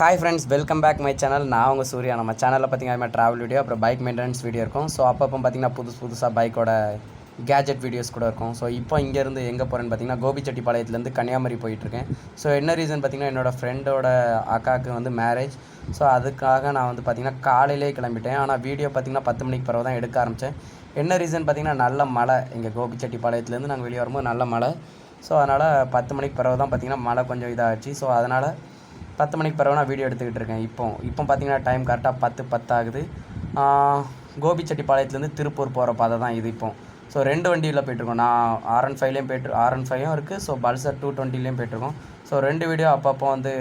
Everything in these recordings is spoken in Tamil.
Hi friends, welcome back my channel. நான் உங்கள் சூர்யா. நம்ம சேனலில் பார்த்திங்கன்னா ட்ராவல் வீடியோ, அப்புறம் பைக் மெயின்டெனன்ஸ் வீடியோ இருக்கும். ஸோ அப்பப்போ பார்த்திங்கன்னா புதுசாக பைக்கோட கேஜெட் வீடியோஸ் கூட இருக்கும். ஸோ இப்போ இங்கேருந்து எங்கே போகிறேன்னு பார்த்திங்கன்னா கோபிச்செட்டிப்பாளையத்துலேருந்து கன்னியாகுமரி போயிட்டுருக்கேன். ஸோ என்ன ரீசன் பார்த்திங்கன்னா என்னோடய ஃப்ரெண்டோட அக்காவுக்கு வந்து மேரேஜ். ஸோ அதுக்காக நான் வந்து பார்த்திங்கன்னா காலையிலே கிளம்பிட்டேன். ஆனால் வீடியோ பார்த்திங்கன்னா 10 மணிக்கு பிறகு தான் எடுக்க ஆரம்பித்தேன். என்ன ரீசன் பார்த்திங்கன்னா நல்ல மழை. இங்கே கோபிச்செட்டிப்பாளையத்துலேருந்து நாங்கள் வெளியே வரும்போது நல்ல மழை. ஸோ அதனால் 10 மணிக்கு பிறகு தான் பார்த்திங்கன்னா மழை கொஞ்சம் இதாகிடுச்சு. ஸோ அதனால் 10 மணிக்கு பிறகு நான் வீடியோ எடுத்துக்கிட்டு இருக்கேன். இப்போ பார்த்தீங்கன்னா டைம் கரெக்டாக 10:10 ஆகுது. கோபிச்செட்டிப்பாளையத்துலேருந்து திருப்பூர் போகிற பாதை தான் இது. ஸோ 2 வண்டியில் போய்ட்டுருக்கோம். நான் R15லேயும் R15யும் இருக்குது. ஸோ பல்சர் 220லேயும் போய்ட்டுருக்கோம். ஸோ 2 வீடியோ அப்பப்போ வந்து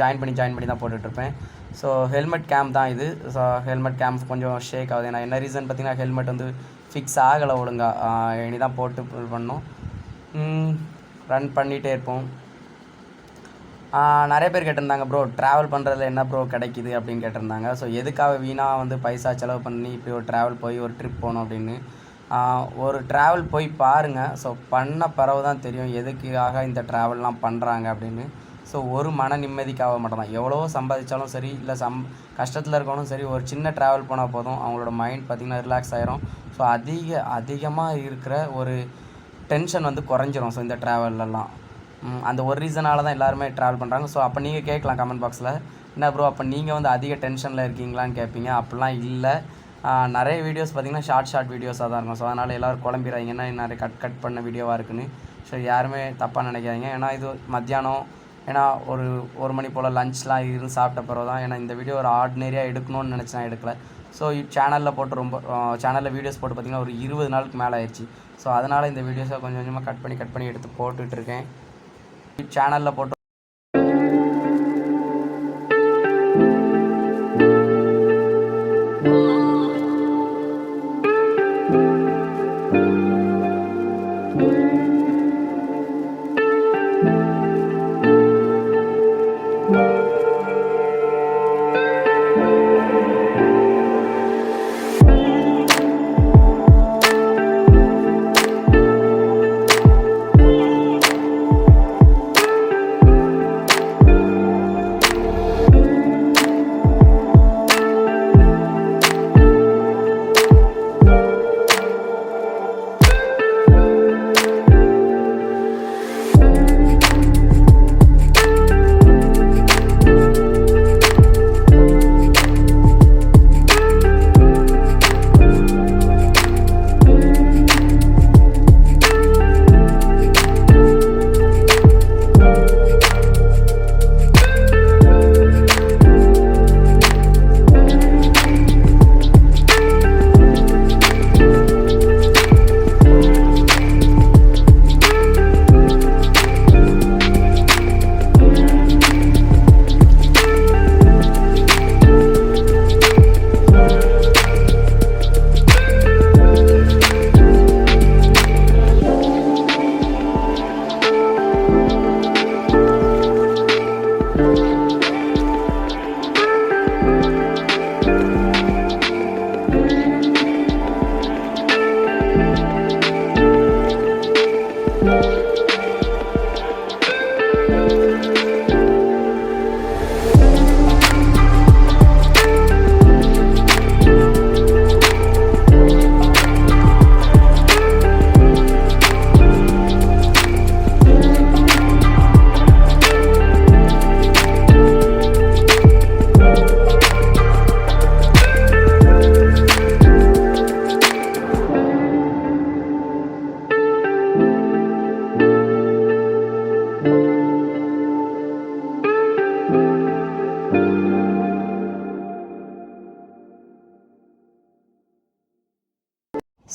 ஜாயின் பண்ணி தான் போட்டுட்ருப்பேன். ஸோ ஹெல்மெட் கேம்ப் தான் இது. ஸோ ஹெல்மெட் கேம்ப் கொஞ்சம் ஷேக் ஆகுது. ஏன்னா என்ன ரீசன் பார்த்திங்கன்னா ஹெல்மெட் வந்து ஃபிக்ஸ் ஆகலை ஒழுங்காக. இனி தான் போட்டு பண்ணோம். ரன் பண்ணிகிட்டே இருப்போம். நிறைய பேர் கேட்டிருந்தாங்க, ப்ரோ ட்ராவல் பண்ணுறதுல என்ன ப்ரோ கிடைக்கிது அப்படின்னு கேட்டிருந்தாங்க. ஸோ எதுக்காக வீணாக வந்து பைசா செலவு பண்ணி இப்படி ஒரு ட்ராவல் போய் ஒரு ட்ரிப் போகணும் அப்படின்னு. ஒரு ட்ராவல் போய் பாருங்கள். ஸோ பண்ண பிறகு தான் தெரியும் எதுக்காக இந்த ட்ராவல்லாம் பண்ணுறாங்க அப்படின்னு. ஸோ ஒரு மன நிம்மதிக்காக மட்டும்தான். எவ்வளோ சம்பாதிச்சாலும் சரி, இல்லை கஷ்டத்தில் இருக்கணும் சரி, ஒரு சின்ன ட்ராவல் போனால் போதும் அவங்களோட மைண்ட் பார்த்திங்கன்னா ரிலாக்ஸ் ஆகிரும். ஸோ அதிகமாக இருக்கிற ஒரு டென்ஷன் வந்து குறைஞ்சிரும். ஸோ இந்த ட்ராவல்லாம் அந்த ஒரு ரீசனால தான் எல்லாருமே ட்ராவல் பண்ணுறாங்க. ஸோ அப்போ நீங்கள் கேட்கலாம் கமெண்ட் பாக்ஸில், என்ன ப்ரோ அப்போ நீங்கள் வந்து அதிக டென்ஷனில் இருக்கீங்களான்னு கேட்பீங்க. அப்படிலாம் இல்லை. நிறைய வீடியோஸ் பார்த்திங்கன்னா ஷார்ட் வீடியோஸாக தான் இருக்கும். ஸோ அதனால் எல்லோரும் குழம்பிடுறாங்க, ஏன்னா நிறைய கட் பண்ண வீடியோவாக இருக்குன்னு. ஸோ யாருமே தப்பாக நினைக்காதீங்க. ஏன்னா இது மத்தியானம், ஏன்னா ஒரு மணி போல் லஞ்ச்லாம் இருந்து சாப்பிட்ட பிறகு தான். ஏன்னா இந்த வீடியோ ஒரு ஆர்டினரியாக எடுக்கணும்னு நினச்சி நான் எடுக்கலை. ஸோ சேனலில் வீடியோஸ் போட்டு பார்த்திங்கன்னா ஒரு 20 நாளுக்கு மேலே ஆயிடுச்சு. ஸோ அதனால் இந்த வீடியோஸை கொஞ்சம் கொஞ்சமாக கட் பண்ணி எடுத்து போட்டுட்ருக்கேன். சேனலில் போட்டு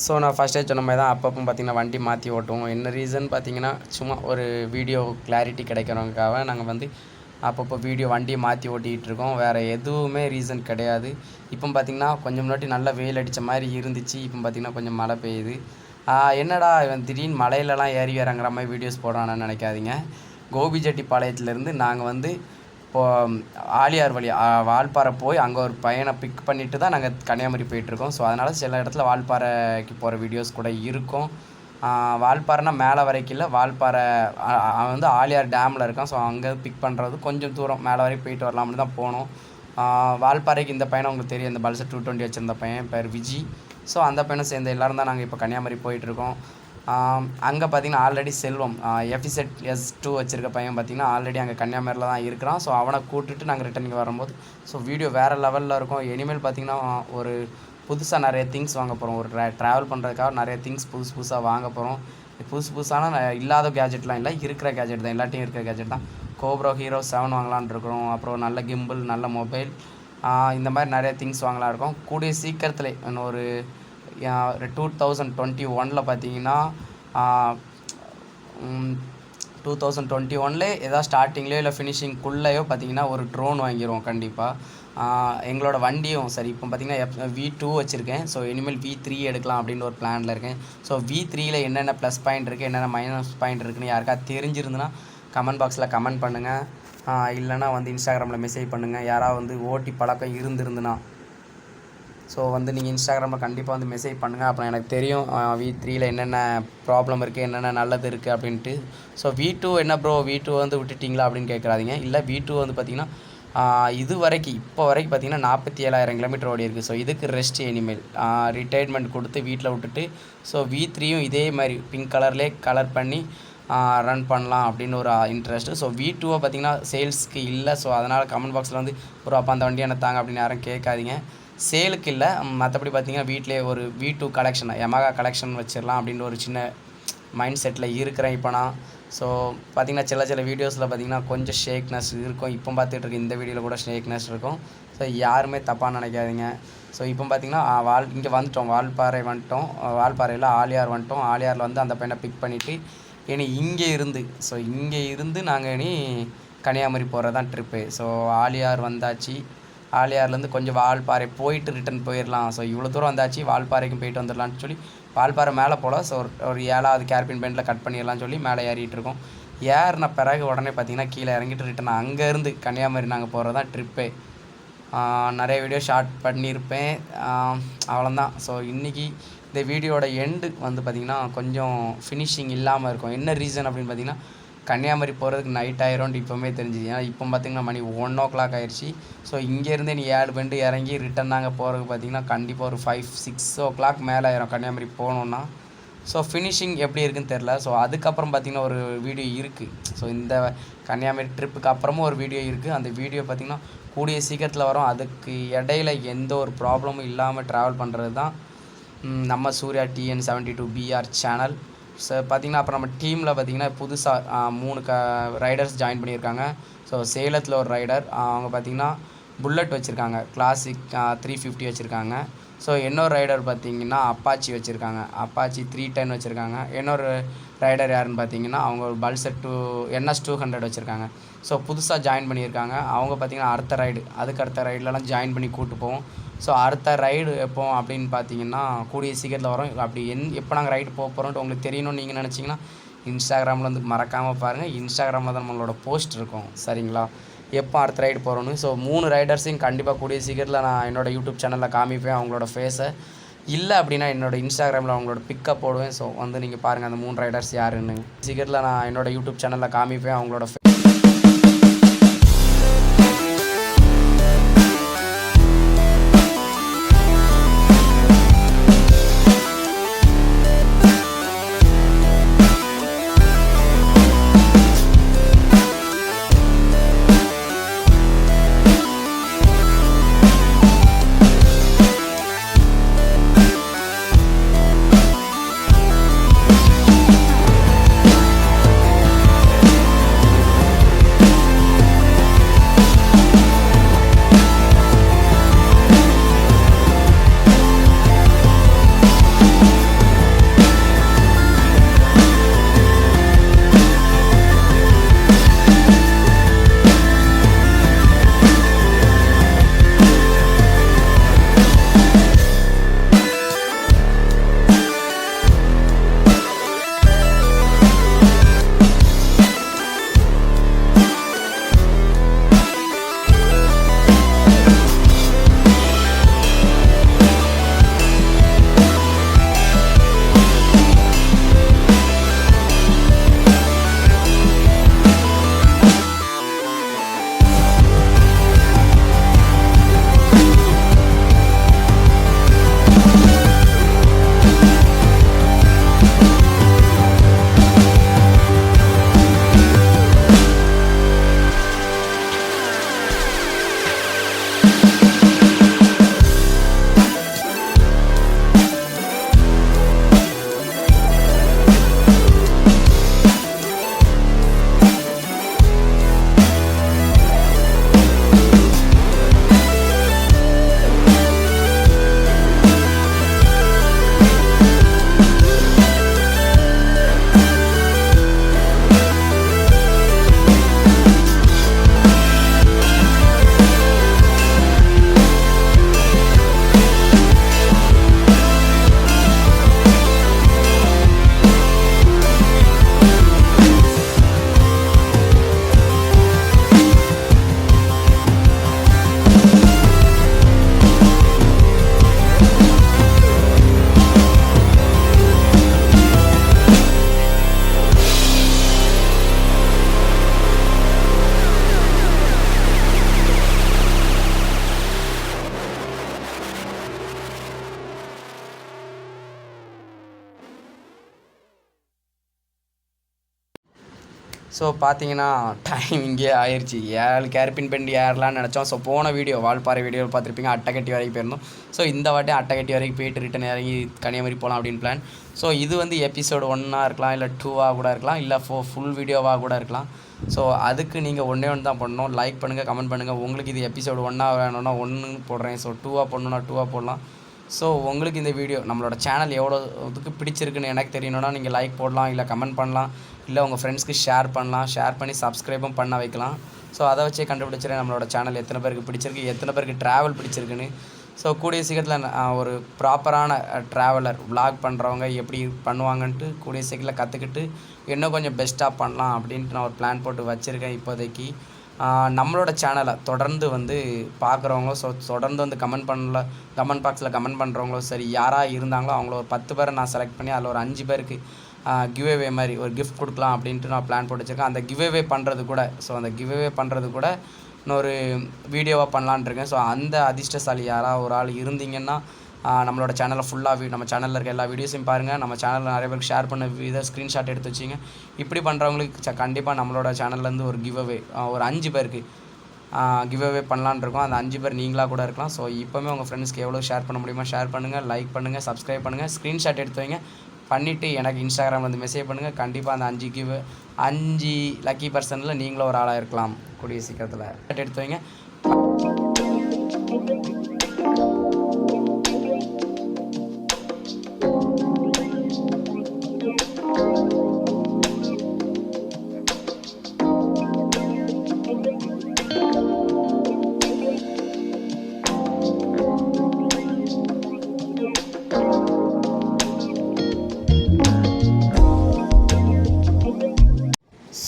ஸோ நான் ஃபஸ்ட்டே சொன்ன மாதிரி தான் அப்பப்போ பார்த்திங்கன்னா வண்டி மாற்றி ஓட்டுவோம். என்ன ரீசன் பார்த்திங்கன்னா சும்மா ஒரு வீடியோ கிளாரிட்டி கிடைக்கிறவங்களுக்காக நாங்கள் வந்து அப்பப்போ வண்டியை மாற்றி ஓட்டிகிட்டு இருக்கோம். வேறு எதுவுமே ரீசன் கிடையாது. இப்போ பார்த்திங்கன்னா கொஞ்சம் முன்னாடி நல்லா வெயில் அடித்த மாதிரி இருந்துச்சு. இப்போ பார்த்திங்கன்னா கொஞ்சம் மழை பெய்யுது. என்னடா இவன் திடீர்னு மலையிலலாம் ஏறி இறங்குற மாதிரி வீடியோஸ் போடுறான்னு நினைக்காதீங்க. கோபிச்செட்டிப்பாளையத்துலேருந்து நாங்கள் வந்து இப்போது ஆலியார் வழி வால்பாறை போய் அங்கே ஒரு பையனை பிக் பண்ணிவிட்டு தான் நாங்கள் கன்னியாகுமரி போயிட்டுருக்கோம். ஸோ அதனால் சில இடத்துல வால்பாறைக்கு போகிற வீடியோஸ் கூட இருக்கும். வால்பாறைனா மேலே வரைக்கும் இல்லை, வால்பாறை அவன் வந்து ஆலியார் டேமில் இருக்கான். ஸோ அங்கே பிக் பண்ணுறது கொஞ்சம் தூரம் மேலே வரைக்கும் போயிட்டு வரலாம் அப்படின்னு தான் போனோம். வால்பாறைக்கு இந்த பையனை உங்களுக்கு தெரியும், இந்த பல்சர் 220 வச்சுருந்த பையன் பேர் விஜி. ஸோ அந்த பையனை சேர்ந்த எல்லோரும் தான் நாங்கள் இப்போ கன்னியாகுமரி போயிட்டுருக்கோம். அங்கே பார்த்திங்கன்னா ஆல்ரெடி செல்வம் FZ S2 வச்சுருக்க பையன் பார்த்திங்கன்னா ஆல்ரெடி அங்கே கன்னியாகுமரியில் தான் இருக்கிறான். ஸோ அவனை கூட்டிட்டு நாங்கள் ரிட்டர்னுக்கு வரும்போது ஸோ வீடியோ வேறு லெவலில் இருக்கும். இனிமேல் பார்த்திங்கன்னா ஒரு புதுசாக நிறைய திங்ஸ் வாங்க போகிறோம். ஒரு ட்ராவல் பண்ணுறதுக்காக நிறைய திங்ஸ் புதுசாக வாங்க போகிறோம். புதுசான இல்லாத கேஜெட்லாம் இல்லை, இருக்கிற கேஜெட் தான், எல்லாத்தையும் இருக்கிற கேஜெட் தான். கோப்ரோ ஹீரோ 7 வாங்கலான்னு இருக்கிறோம். அப்புறம் நல்ல கிம்பிள், நல்ல மொபைல், இந்த மாதிரி நிறைய திங்ஸ் வாங்கலாம் இருக்கோம். கூடிய சீக்கிரத்தில் இன்னும் ஒரு 2021 பார்த்தீங்கன்னா 2021 ஏதாவது ஸ்டார்டிங்லேயோ இல்லை ஃபினிஷிங்குள்ளேயோ பார்த்தீங்கன்னா ஒரு ட்ரோன் வாங்கிடுவோம் கண்டிப்பாக. எங்களோட வண்டியும் சரி, இப்போ பார்த்திங்கன்னா V2 வச்சுருக்கேன். ஸோ இனிமேல் V3 எடுக்கலாம் அப்படின்னு ஒரு பிளானில் இருக்கேன். ஸோ V3யில் என்னென்ன ப்ளஸ் பாயிண்ட் இருக்குது, என்னென்ன மைனஸ் பாயிண்ட் இருக்குதுன்னு யாருக்காவது தெரிஞ்சிருந்துன்னா கமெண்ட் பாக்ஸில் கமெண்ட் பண்ணுங்கள். இல்லைனா வந்து இன்ஸ்டாகிராமில் மெசேஜ் பண்ணுங்கள். யாராவது வந்து ஓட்டி பழக்கம் இருந்துருந்துன்னா ஸோ வந்து நீங்கள் இன்ஸ்டாகிராமில் கண்டிப்பாக வந்து மெசேஜ் பண்ணுங்கள். அப்புறம் எனக்கு தெரியும் V3யில் என்னென்ன ப்ராப்ளம் இருக்குது, என்னென்ன நல்லது இருக்குது அப்படின்ட்டு. ஸோ V2 என்ன ப்ரோ V2 வந்து விட்டுட்டிங்களா அப்படின்னு கேட்குறாதீங்க. இல்லை, V2 வந்து பார்த்திங்கன்னா இது வரைக்கும் இப்போ வரைக்கும் பார்த்திங்கன்னா 47,000 கிலோமீட்டர் ஓடி இருக்குது. ஸோ இதுக்கு ரெஸ்ட் இனிமேல் ரிட்டையர்மெண்ட் கொடுத்து வீட்டில் விட்டுட்டு ஸோ V3யும் இதே மாதிரி பிங்க் கலர்லேயே கலர் பண்ணி ரன் பண்ணலாம் அப்படின்னு ஒரு இன்ட்ரெஸ்ட்டு. ஸோ V2 பார்த்திங்கன்னா சேல்ஸ்க்கு இல்லை. ஸோ அதனால் கமெண்ட் பாக்ஸில் வந்து ஒரு அப்போ அந்த வண்டி என்ன தாங்க அப்படின்னு யாரும் கேட்காதீங்க. சேலுக்கு இல்லை, மற்றபடி பார்த்திங்கன்னா வீட்டிலே ஒரு V2 கலெக்ஷன், யமகா கலெக்ஷன் வச்சிடலாம் அப்படின்னு ஒரு சின்ன மைண்ட் செட்டில் இருக்கிறேன் இப்போ நான். ஸோ பார்த்திங்கன்னா சில வீடியோஸில் பார்த்திங்கன்னா கொஞ்சம் ஷேக்னஸ் இருக்கும். இப்போ பார்த்துட்டு இருக்க இந்த வீடியோவில் கூட ஷேக்னஸ் இருக்கும். ஸோ யாருமே தப்பாக நினைக்காதீங்க. ஸோ இப்போ பார்த்திங்கன்னா இங்கே வந்துட்டோம், வால்பாறை வந்துட்டோம். வால்பாறையில் ஆலியார் வந்துட்டோம். ஆலியாரில் வந்து அந்த பையனை பிக் பண்ணிவிட்டு இனி இங்கே இருந்து நாங்கள் இனி கன்னியாகுமரி போகிறது தான் ட்ரிப்பு. ஸோ ஆலியார் வந்தாச்சு. ஆலியார்லேருந்து கொஞ்சம் வால்பாறை போயிட்டு ரிட்டன் போயிடலாம். ஸோ இவ்வளோ தூரம் வந்தாச்சு, வால்பாறைக்கும் போயிட்டு வந்துடலான்னு சொல்லி வால்பாறை மேலே போல். ஸோ ஒரு 7வது கேர்பின் பெண்டில் கட் பண்ணிடலாம்னு சொல்லி மேலே ஏறிட்டு இருக்கோம். ஏறின பிறகு உடனே பார்த்திங்கன்னா கீழே இறங்கிட்டு ரிட்டன் அங்கேருந்து கன்னியாகுமரி நாங்கள் போகிறது தான் ட்ரிப்பே. நிறைய வீடியோ ஷார்ட் பண்ணியிருப்பேன், அவ்வளோதான். ஸோ இன்றைக்கி இந்த வீடியோட எண்டு வந்து பார்த்திங்கன்னா கொஞ்சம் ஃபினிஷிங் இல்லாமல் இருக்கும். என்ன ரீசன் அப்படின்னு பார்த்திங்கன்னா கன்னியாகுமரி போகிறதுக்கு நைட் ஆயிரோன்ட்டு இப்போவுமே தெரிஞ்சுது. ஏன்னா இப்போ பார்த்திங்கன்னா மணி 1 o'clock ஆயிடுச்சு. ஸோ இங்கேருந்து நீ 7 பெண்டு இறங்கி ரிட்டன் நாங்கள் போகிறதுக்கு பார்த்திங்கன்னா கண்டிப்பாக ஒரு 5-6 o'clock மேலே ஆயிரும் கன்னியாகுமரி போகணுன்னா. ஸோ ஃபினிஷிங் எப்படி இருக்குதுன்னு தெரில. ஸோ அதுக்கப்புறம் பார்த்திங்கன்னா ஒரு வீடியோ இருக்குது. ஸோ இந்த கன்னியாகுமரி ட்ரிப்புக்கு அப்புறமும் ஒரு வீடியோ இருக்குது. அந்த வீடியோ பார்த்திங்கன்னா கூடிய சீக்கிரத்தில் வரும். அதுக்கு இடையில எந்த ஒரு ப்ராப்ளமும் இல்லாமல் ட்ராவல் பண்ணுறது தான் நம்ம சூர்யா TN72BR சேனல். ஸோ பார்த்திங்கன்னா அப்புறம் நம்ம டீமில் பார்த்திங்கன்னா புதுசாக 3 ரைடர்ஸ் ஜாயின் பண்ணியிருக்காங்க. ஸோ சேலத்தில் ஒரு ரைடர், அவங்க பார்த்திங்கன்னா புல்லட் வச்சுருக்காங்க, கிளாசிக் 350 வச்சுருக்காங்க. ஸோ இன்னொரு ரைடர் பார்த்திங்கன்னா அப்பாச்சி வச்சுருக்காங்க, அப்பாச்சி 310 வச்சுருக்காங்க. இன்னொரு ரைடர் யாருன்னு பார்த்திங்கன்னா அவங்க ஒரு பல்சர் NS 200 வச்சுருக்காங்க. ஸோ புதுசாக ஜாயின் பண்ணியிருக்காங்க. அவங்க பார்த்திங்கன்னா அடுத்த ரைட்லலாம் ஜாயின் பண்ணி கூப்பிட்டு போவோம். ஸோ அடுத்த ரைடு எப்போ அப்படின்னு பார்த்தீங்கன்னா கூடிய சீக்கிரத்தில் வரும். அப்படி எப்போ நாங்கள் ரைடு போக போகிறோன்ட்டு உங்களுக்கு தெரியணும்னு நீங்கள் நினச்சிங்கன்னா இன்ஸ்டாகிராமில் வந்து மறக்காமல் பாருங்கள். இன்ஸ்டாகிராமில் தான் நம்மளோட போஸ்ட் இருக்கும், சரிங்களா, எப்போ அடுத்த ரைடு போகிறோன்னு. ஸோ 3 ரைடர்ஸையும் கண்டிப்பாக கூடிய சீக்கிரத்தில் நான் என்னோடய யூடியூப் சேனலில் காமிப்பேன் அவங்களோட ஃபேஸை. இல்லை அப்படின்னா என்னோடய இன்ஸ்டாகிராமில் அவங்களோட பிக்கப் போடுவேன். ஸோ வந்து நீங்கள் பாருங்கள் அந்த 3 ரைடர்ஸ் யாருன்னு. சீக்கிரத்தில் நான் என்னோடய யூடியூப் சேனலில் காமிப்பேன் அவங்களோட ஸோ பார்த்தீங்கன்னா டைம் இங்கே ஆயிடுச்சு. 7 கேர்பின் பெண்ட் ஏறலான்னு நினச்சோம். ஸோ போன வீடியோ வால்பாறை வீடியோ பார்த்துருப்பீங்க, அட்டைக்கட்டி வரைக்கும் போயிருந்தோம். ஸோ இந்த வாட்டி அட்டைக்கட்டி வரைக்கும் போயிட்டு ரிட்டன் இறங்கி கன்னியாகுமரி போகலாம் அப்படின்னு பிளான். ஸோ இது வந்து எபிசோடு 1 இருக்கலாம், இல்லை 2 கூட இருக்கலாம், இல்லை ஃபுல் வீடியோவாக கூட இருக்கலாம். ஸோ அதுக்கு நீங்கள் ஒன்றே ஒன்று தான் பண்ணணும். லைக் பண்ணுங்கள், கமெண்ட் பண்ணுங்கள். உங்களுக்கு இது எபிசோடு 1 வேணும்னா 1 போடுறேன். ஸோ 2 போடணுன்னா 2 போடலாம். ஸோ உங்களுக்கு இந்த வீடியோ நம்மளோட சேனல் எவ்வளோ இதுக்கு பிடிச்சிருக்குன்னு எனக்கு தெரியணும்னா நீங்கள் லைக் போடலாம், இல்லை கமெண்ட் பண்ணலாம், இல்லை உங்கள் ஃப்ரெண்ட்ஸ்க்கு ஷேர் பண்ணலாம். ஷேர் பண்ணி சப்ஸ்கிரைபும் பண்ண வைக்கலாம். ஸோ அதை வச்சே கண்டுபிடிச்சிடறேன் நம்மளோட சேனல் எத்தனை பேருக்கு பிடிச்சிருக்கு, எத்தனை பேருக்கு ட்ராவல் பிடிச்சிருக்குன்னு. ஸோ கூடிய சீக்கிரத்தில் ஒரு ப்ராப்பரான ட்ராவலர் vlog பண்ணுறவங்க எப்படி பண்ணுவாங்கன்ட்டு கூடிய சீக்கிரத்தில் கற்றுக்கிட்டு இன்னும் கொஞ்சம் பெஸ்ட்டாக பண்ணலாம் அப்படின்ட்டு நான் ஒரு பிளான் போட்டு வச்சுருக்கேன் இப்போதைக்கு. நம்மளோட சேனலை தொடர்ந்து வந்து பார்க்குறவங்களோ, ஸோ தொடர்ந்து வந்து கமெண்ட் பாக்ஸில் கமெண்ட் பண்ணுறவங்களோ சரி, யாராக இருந்தாங்களோ அவங்கள ஒரு 10 பேரை நான் செலக்ட் பண்ணி அதில் ஒரு 5 பேருக்கு கிவ்அவே மாதிரி ஒரு கிஃப்ட் கொடுக்கலாம் அப்படின்ட்டு நான் பிளான் போட்டு வச்சுருக்கேன். அந்த கிவ்அவே பண்ணுறது கூட இன்னொரு வீடியோவாக பண்ணலான்னு இருக்கேன். ஸோ அந்த அதிர்ஷ்டசாலி யாராக ஒரு ஆள் இருந்தீங்கன்னா நம்மளோட சேனலை ஃபுல்லாக நம்ம சேனலில் இருக்க எல்லா வீடியோஸையும் பாருங்கள். நம்ம சேனலில் நிறைய பேருக்கு ஷேர் பண்ண ஸ்க்ரீன்ஷாட் எடுத்து வச்சிங்க. இப்படி பண்ணுறவங்களுக்கு கண்டிப்பாக நம்மளோட சேனல்லேருந்து ஒரு கிவ்அவே ஒரு 5 பேருக்கு கிவ்அவே பண்ணலான்னு இருக்கோம். அந்த 5 பேர் நீங்களாக கூட இருக்கலாம். ஸோ இப்போவுமே உங்கள் ஃப்ரெண்ட்ஸ்க்கு எவ்வளோ ஷேர் பண்ண முடியுமோ ஷேர் பண்ணுங்கள், லைக் பண்ணுங்கள், சப்ஸ்கிரைப் பண்ணுங்கள், ஸ்க்ரீன்ஷாட் எடுத்து வைங்க. பண்ணிவிட்டு எனக்கு இன்ஸ்டாகிராம் வந்து மெசேஜ் பண்ணுங்கள். கண்டிப்பாக அந்த 5 லக்கி பர்சனில் நீங்களும் ஒரு ஆளாக இருக்கலாம் கூடிய சீக்கிரத்தில். எடுத்து வைங்க.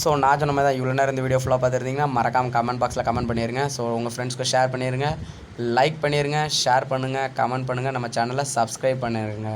ஸோ நான் சொன்ன மாதிரி தான் இவ்வளோ நேரம் இந்த வீடியோ ஃபுல்லாக பார்த்துருந்தீங்கன்னா மறக்காமல் கமெண்ட் பாக்ஸில் கமெண்ட் பண்ணிடுங்க. ஸோ உங்கள் ஃப்ரெண்ட்ஸ்க்கு ஷேர் பண்ணிடுங்க, லைக் பண்ணிடுங்க, ஷேர் பண்ணுங்கள், கமெண்ட் பண்ணுங்கள், நம்ம சேனலை சப்ஸ்கிரைப் பண்ணிடுங்க.